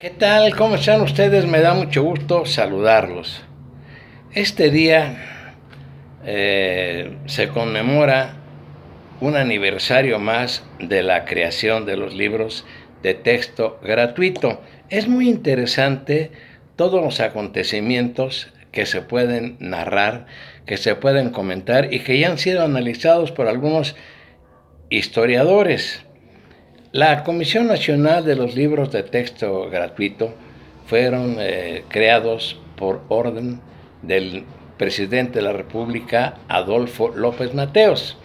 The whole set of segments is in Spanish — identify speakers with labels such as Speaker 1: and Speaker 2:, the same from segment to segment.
Speaker 1: ¿Qué tal? ¿Cómo están ustedes? Me da mucho gusto saludarlos. Este día se conmemora un aniversario más de la creación de los libros de texto gratuito. Es muy interesante todos los acontecimientos que se pueden narrar, que se pueden comentar y que ya han sido analizados por algunos historiadores. La Comisión Nacional de los Libros de Texto Gratuito fueron creados por orden del presidente de la República, Adolfo López Mateos.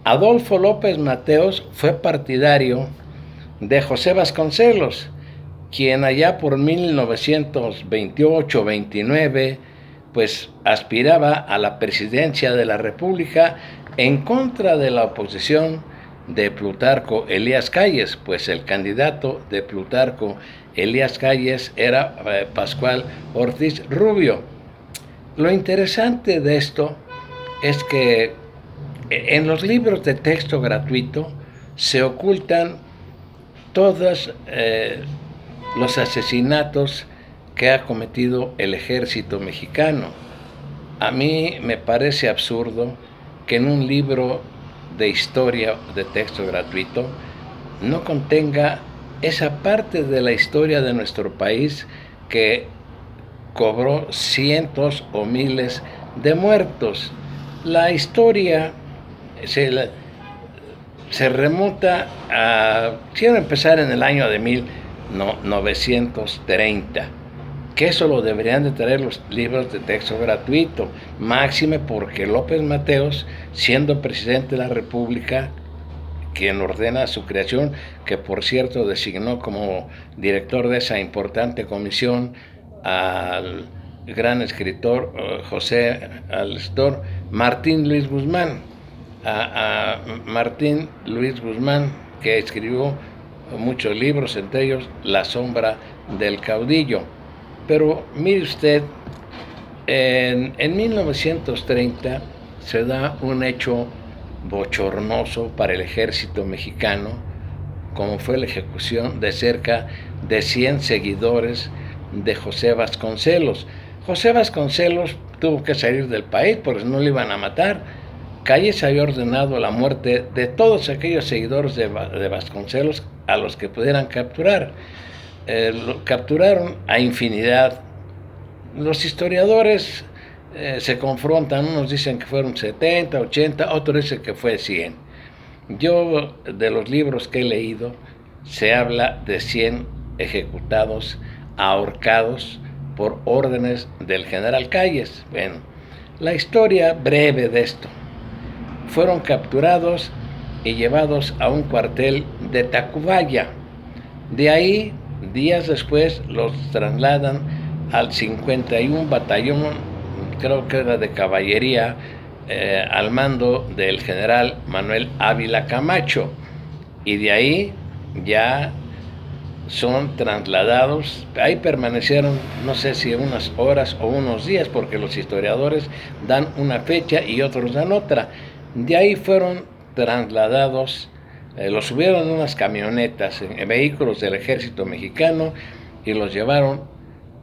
Speaker 1: Adolfo López Mateos fue partidario de José Vasconcelos, quien allá por 1928-29 pues aspiraba a la presidencia de la República en contra de la oposición de Plutarco Elías Calles, pues el candidato de Plutarco Elías Calles era Pascual Ortiz Rubio. Lo interesante de esto es que en los libros de texto gratuito se ocultan todos los asesinatos que ha cometido el ejército mexicano. A mí me parece absurdo que en un libro de historia de texto gratuito no contenga esa parte de la historia de nuestro país que cobró cientos o miles de muertos. La historia se, se remonta a, quiero empezar en el año de 1930, que eso lo deberían de traer los libros de texto gratuito, máxime porque López Mateos, siendo presidente de la República, quien ordena su creación, que por cierto designó como director de esa importante comisión al gran escritor al escritor Martín Luis Guzmán, a Martín Luis Guzmán, que escribió muchos libros, entre ellos La sombra del caudillo. Pero mire usted, en 1930 se da un hecho bochornoso para el ejército mexicano, como fue la ejecución de cerca de 100 seguidores de José Vasconcelos. José Vasconcelos tuvo que salir del país porque no le iban a matar. Calles había ordenado la muerte de todos aquellos seguidores de Vasconcelos a los que pudieran capturar. Lo capturaron a infinidad. Los historiadores se confrontan, unos dicen que fueron 70, 80, otros dicen que fue 100. Yo, de los libros que he leído, se habla de 100 ejecutados, ahorcados por órdenes del general Calles. Bueno, la historia breve de esto: fueron capturados y llevados a un cuartel de Tacubaya. De ahí, días después, los trasladan al 51 Batallón, creo que era de caballería, al mando del general Manuel Ávila Camacho. Y de ahí ya son trasladados, ahí permanecieron no sé si unas horas o unos días, porque los historiadores dan una fecha y otros dan otra. De ahí fueron trasladados, los subieron en unas camionetas, en vehículos del ejército mexicano, y los llevaron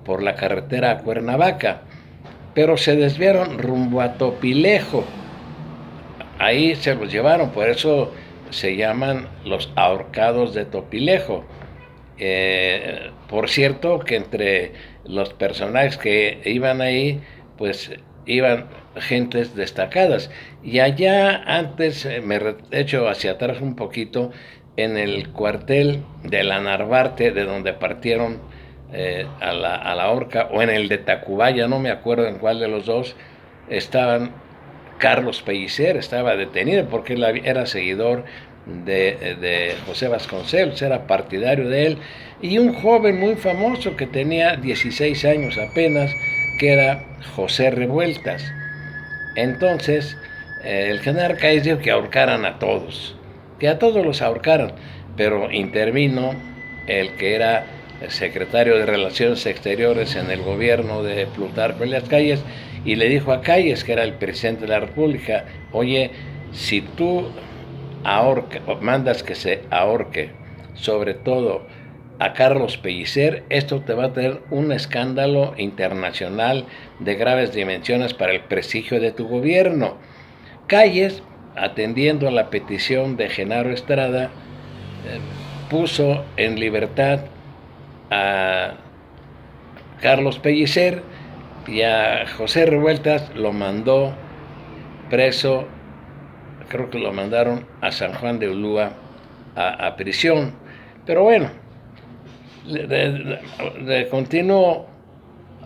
Speaker 1: por la carretera a Cuernavaca, pero se desviaron rumbo a Topilejo. Ahí se los llevaron, por eso se llaman los ahorcados de Topilejo. Por cierto, que entre los personajes que iban ahí, pues iban gentes destacadas. Y allá antes, me echo hacia atrás un poquito, en el cuartel de la Narvarte, de donde partieron a la horca, o en el de Tacubaya, no me acuerdo en cuál de los dos, estaban Carlos Pellicer, estaba detenido porque él era seguidor de José Vasconcelos, era partidario de él, y un joven muy famoso que tenía 16 años apenas, que era José Revueltas. Entonces, el general Calles dijo que ahorcaran a todos, que a todos los ahorcaran, pero intervino el que era el secretario de Relaciones Exteriores en el gobierno de Plutarco Elías Calles, y le dijo a Calles, que era el presidente de la República: oye, si tú mandas que se ahorque, sobre todo a Carlos Pellicer, esto te va a tener un escándalo internacional de graves dimensiones para el prestigio de tu gobierno. Calles, atendiendo a la petición de Genaro Estrada, puso en libertad a Carlos Pellicer y a José Revueltas lo mandó preso, creo que lo mandaron a San Juan de Ulúa a prisión. Pero bueno, de continuo,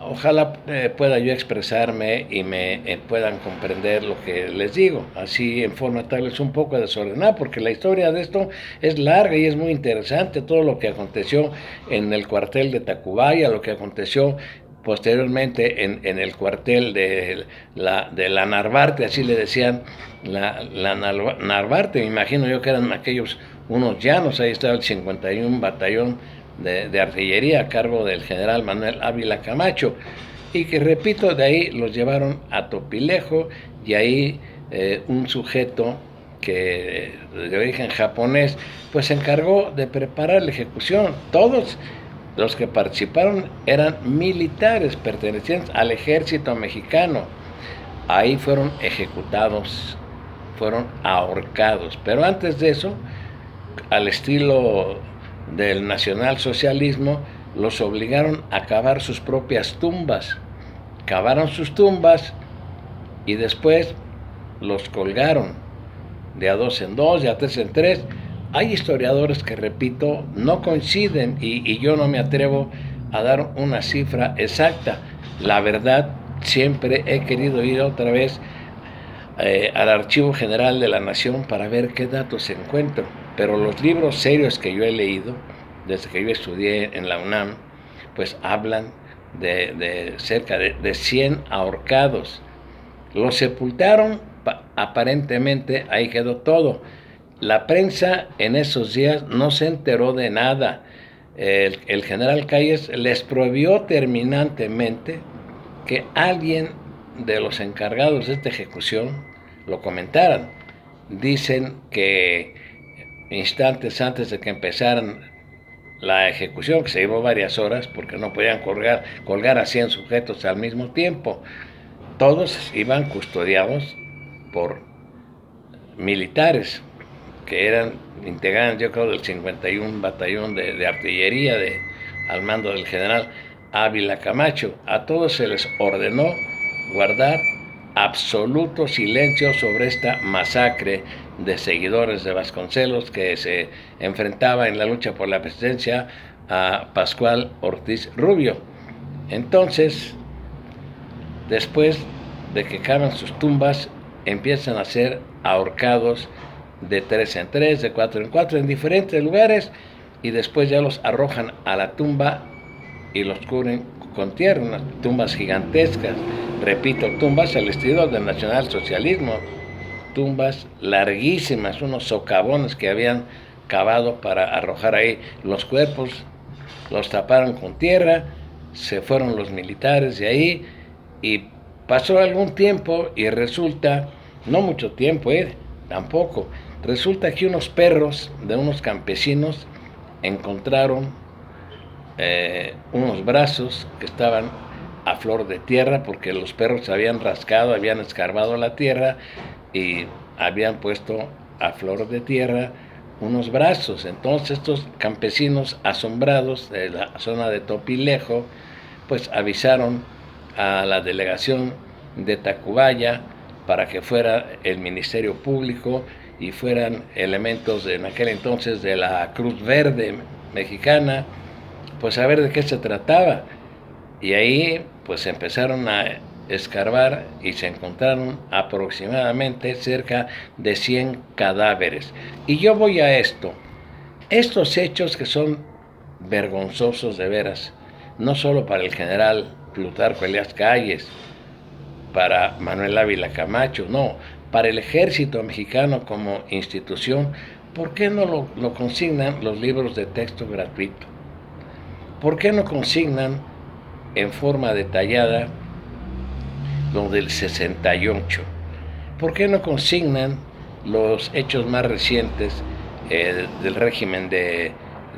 Speaker 1: ojalá pueda yo expresarme y me puedan comprender lo que les digo, así en forma tal vez un poco desordenada, porque la historia de esto es larga y es muy interesante, todo lo que aconteció en el cuartel de Tacubaya, lo que aconteció posteriormente en el cuartel de la Narvarte, así le decían, la Narvarte, me imagino yo que eran aquellos unos llanos, ahí estaba el 51 batallón de artillería a cargo del general Manuel Ávila Camacho, y que repito, de ahí los llevaron a Topilejo, y ahí un sujeto que de origen japonés pues se encargó de preparar la ejecución. Todos los que participaron eran militares pertenecientes al ejército mexicano. Ahí fueron ejecutados, fueron ahorcados, pero antes de eso, al estilo del nacionalsocialismo, los obligaron a cavar sus propias tumbas. Cavaron sus tumbas y después los colgaron de a 2 en 2, de a 3 en 3. Hay historiadores que, repito, no coinciden y yo no me atrevo a dar una cifra exacta. La verdad, siempre he querido ir otra vez al Archivo General de la Nación para ver qué datos encuentro. Pero los libros serios que yo he leído, desde que yo estudié en la UNAM, pues hablan de cerca de 100 ahorcados. Los sepultaron, aparentemente ahí quedó todo. La prensa en esos días no se enteró de nada. El general Calles les prohibió terminantemente que alguien de los encargados de esta ejecución lo comentaran. Dicen que instantes antes de que empezaran la ejecución, que se llevó varias horas porque no podían colgar a 100 sujetos al mismo tiempo, todos iban custodiados por militares que eran integrantes, yo creo, del 51 batallón de artillería al mando del general Ávila Camacho. A todos se les ordenó guardar absoluto silencio sobre esta masacre de seguidores de Vasconcelos que se enfrentaba en la lucha por la presidencia a Pascual Ortiz Rubio. Entonces, después de que cavan sus tumbas, empiezan a ser ahorcados de 3 en 3, de 4 en 4, en diferentes lugares, y después ya los arrojan a la tumba y los cubren con tierra, unas tumbas gigantescas, repito, tumbas al estilo del nacionalsocialismo, tumbas larguísimas, unos socavones que habían cavado para arrojar ahí los cuerpos, los taparon con tierra, se fueron los militares de ahí, y pasó algún tiempo y resulta, no mucho tiempo, tampoco, resulta que unos perros de unos campesinos encontraron unos brazos que estaban a flor de tierra porque los perros habían rascado, habían escarbado la tierra y habían puesto a flor de tierra unos brazos. Entonces estos campesinos asombrados de la zona de Topilejo pues avisaron a la delegación de Tacubaya para que fuera el Ministerio Público y fueran elementos en aquel entonces de la Cruz Verde Mexicana, pues a ver de qué se trataba. Y ahí pues empezaron a escarbar y se encontraron aproximadamente cerca de 100 cadáveres. Y yo voy a estos hechos que son vergonzosos de veras, no solo para el general Plutarco Elías Calles, para Manuel Ávila Camacho, no, para el ejército mexicano como institución. ¿Por qué no lo consignan los libros de texto gratuito? ¿Por qué no consignan en forma detallada lo del 68? ¿Por qué no consignan los hechos más recientes del régimen de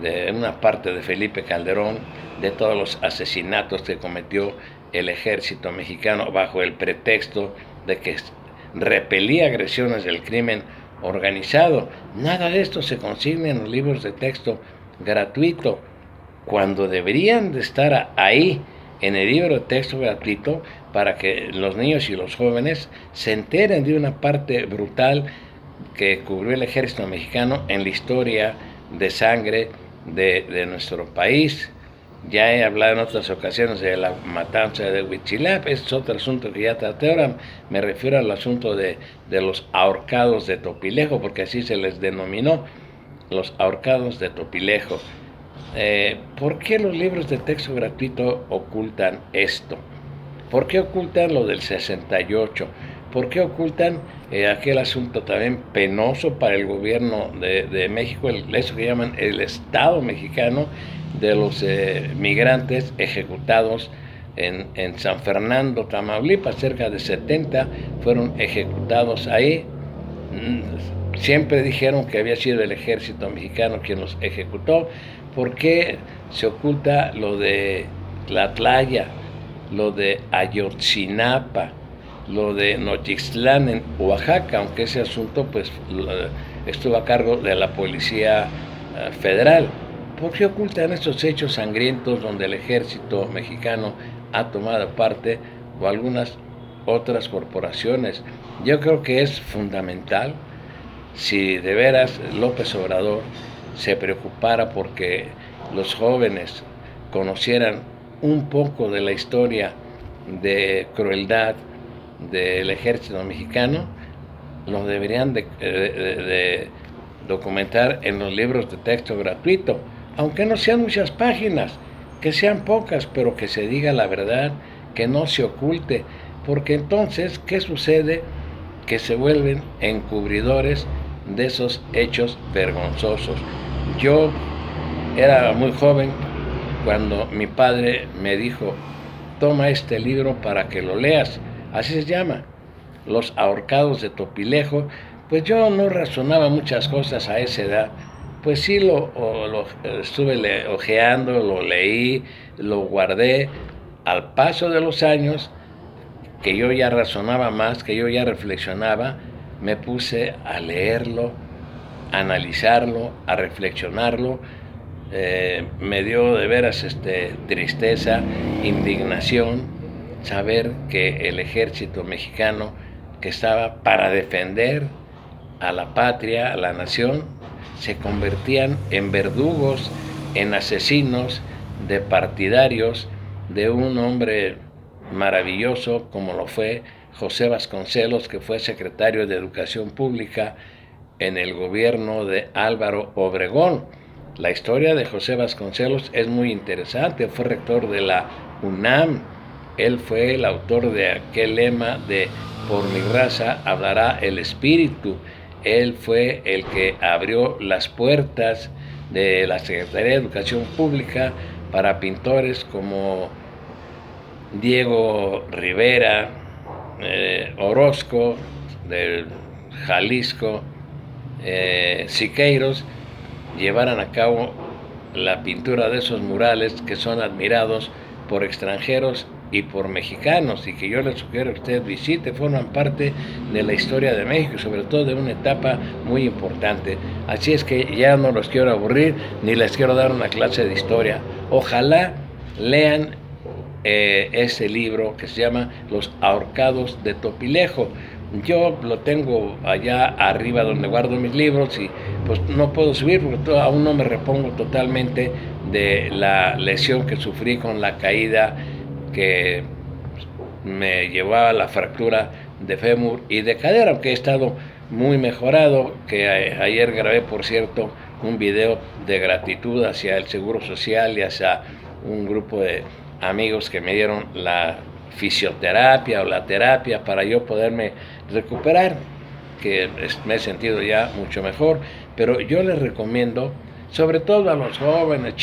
Speaker 1: de una parte de Felipe Calderón, de todos los asesinatos que cometió el ejército mexicano bajo el pretexto de que repelía agresiones del crimen organizado. Nada de esto se consigna en los libros de texto gratuito, cuando deberían de estar ahí en el libro de texto gratuito para que los niños y los jóvenes se enteren de una parte brutal que cubrió el ejército mexicano en la historia de sangre de nuestro país. Ya he hablado en otras ocasiones de la matanza de Huitzilapa, es otro asunto que ya traté. Ahora me refiero al asunto de los ahorcados de Topilejo, porque así se les denominó, los ahorcados de Topilejo. ¿Por qué los libros de texto gratuito ocultan esto? ¿Por qué ocultan lo del 68? ¿Por qué ocultan aquel asunto también penoso para el gobierno de México, eso que llaman el Estado mexicano, de los migrantes ejecutados en San Fernando, Tamaulipas? Cerca de 70 fueron ejecutados ahí. Siempre dijeron que había sido el ejército mexicano quien los ejecutó. ¿Por qué se oculta lo de Tlatlaya, lo de Ayotzinapa, lo de Nochixtlán en Oaxaca, aunque ese asunto pues estuvo a cargo de la Policía Federal? ¿Por qué ocultan estos hechos sangrientos donde el ejército mexicano ha tomado parte, o algunas otras corporaciones? Yo creo que es fundamental, si de veras López Obrador se preocupara porque los jóvenes conocieran un poco de la historia de crueldad del ejército mexicano, lo deberían de documentar en los libros de texto gratuito, aunque no sean muchas páginas, que sean pocas, pero que se diga la verdad, que no se oculte, porque entonces, ¿qué sucede? Que se vuelven encubridores de esos hechos vergonzosos. Yo era muy joven cuando mi padre me dijo: toma este libro para que lo leas. Así se llama, Los ahorcados de Topilejo. Pues yo no razonaba muchas cosas a esa edad. Pues sí, lo estuve hojeando, lo leí, lo guardé. Al paso de los años, que yo ya razonaba más, que yo ya reflexionaba, me puse a leerlo, a analizarlo, a reflexionarlo. Me dio de veras tristeza, indignación, saber que el ejército mexicano, que estaba para defender a la patria, a la nación, se convertían en verdugos, en asesinos, de partidarios de un hombre maravilloso como lo fue José Vasconcelos, que fue secretario de Educación Pública en el gobierno de Álvaro Obregón. La historia de José Vasconcelos es muy interesante. Fue rector de la UNAM. Él fue el autor de aquel lema de "por mi raza hablará el espíritu". Él fue el que abrió las puertas de la Secretaría de Educación Pública para pintores como Diego Rivera, Orozco, de Jalisco, Siqueiros, llevaran a cabo la pintura de esos murales que son admirados por extranjeros y por mexicanos, y que yo les sugiero que usted visite. Forman parte de la historia de México y sobre todo de una etapa muy importante. Así es que ya no los quiero aburrir ni les quiero dar una clase de historia. Ojalá lean ese libro que se llama Los ahorcados de Topilejo. Yo lo tengo allá arriba donde guardo mis libros y pues no puedo subir porque aún no me repongo totalmente de la lesión que sufrí con la caída que me llevaba a la fractura de fémur y de cadera, aunque he estado muy mejorado, que ayer grabé, por cierto, un video de gratitud hacia el Seguro Social y hacia un grupo de amigos que me dieron la fisioterapia o la terapia para yo poderme recuperar, que me he sentido ya mucho mejor. Pero yo les recomiendo, sobre todo a los jóvenes,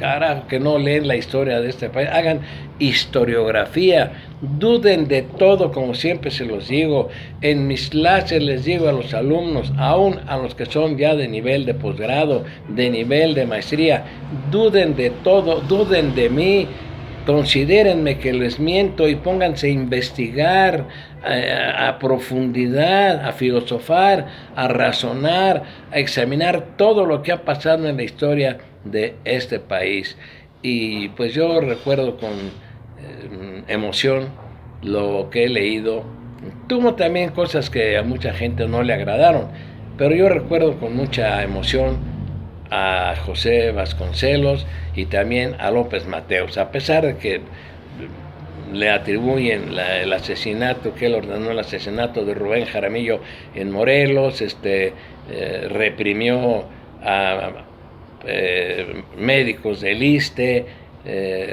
Speaker 1: carajo, que no leen la historia de este país, hagan historiografía, duden de todo, como siempre se los digo. En mis clases les digo a los alumnos, aún a los que son ya de nivel de posgrado, de nivel de maestría, duden de todo, duden de mí, considérenme que les miento y pónganse a investigar a profundidad, a filosofar, a razonar, a examinar todo lo que ha pasado en la historia de este país. Y pues yo recuerdo con emoción lo que he leído. Tuvo también cosas que a mucha gente no le agradaron, pero yo recuerdo con mucha emoción a José Vasconcelos y también a López Mateos, a pesar de que le atribuyen el asesinato, que él ordenó el asesinato de Rubén Jaramillo en Morelos, reprimió a médicos del ISSSTE,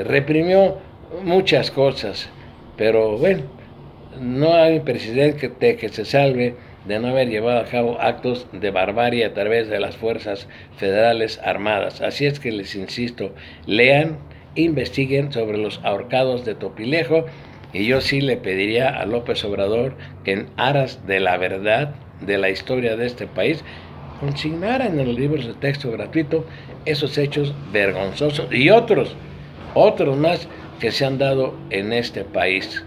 Speaker 1: reprimió muchas cosas, pero bueno, no hay presidente que se salve de no haber llevado a cabo actos de barbarie a través de las fuerzas federales armadas. Así es que les insisto, lean, investiguen sobre los ahorcados de Topilejo, y yo sí le pediría a López Obrador que en aras de la verdad de la historia de este país consignaran en los libros de texto gratuito esos hechos vergonzosos y otros más que se han dado en este país,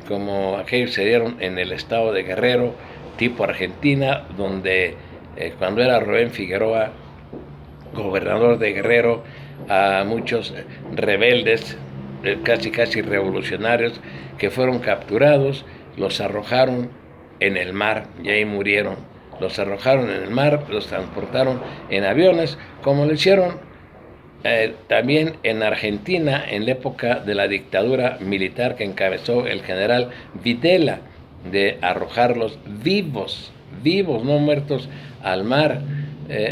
Speaker 1: como aquellos se dieron en el estado de Guerrero, tipo Argentina, donde cuando era Rubén Figueroa gobernador de Guerrero, a muchos rebeldes, casi revolucionarios, que fueron capturados, los arrojaron en el mar y ahí murieron. Los arrojaron en el mar, los transportaron en aviones, como lo hicieron también en Argentina en la época de la dictadura militar que encabezó el general Videla, de arrojarlos vivos, no muertos, al mar.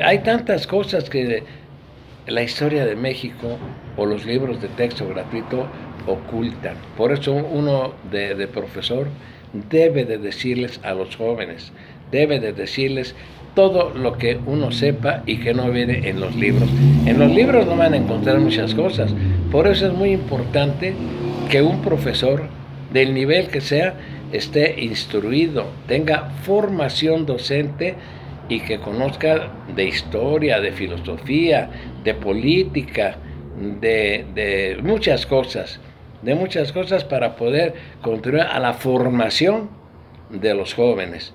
Speaker 1: Hay tantas cosas que la historia de México o los libros de texto gratuito ocultan. Por eso uno de profesor debe de decirles a los jóvenes, debe de decirles todo lo que uno sepa y que no viene en los libros. En los libros no van a encontrar muchas cosas. Por eso es muy importante que un profesor, del nivel que sea, esté instruido, tenga formación docente y que conozca de historia, de filosofía, de política, de muchas cosas, para poder contribuir a la formación de los jóvenes.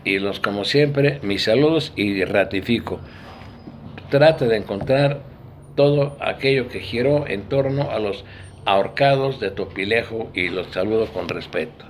Speaker 1: Y como siempre, mis saludos, y ratifico, trate de encontrar todo aquello que giró en torno a los ahorcados de Topilejo, y los saludo con respeto.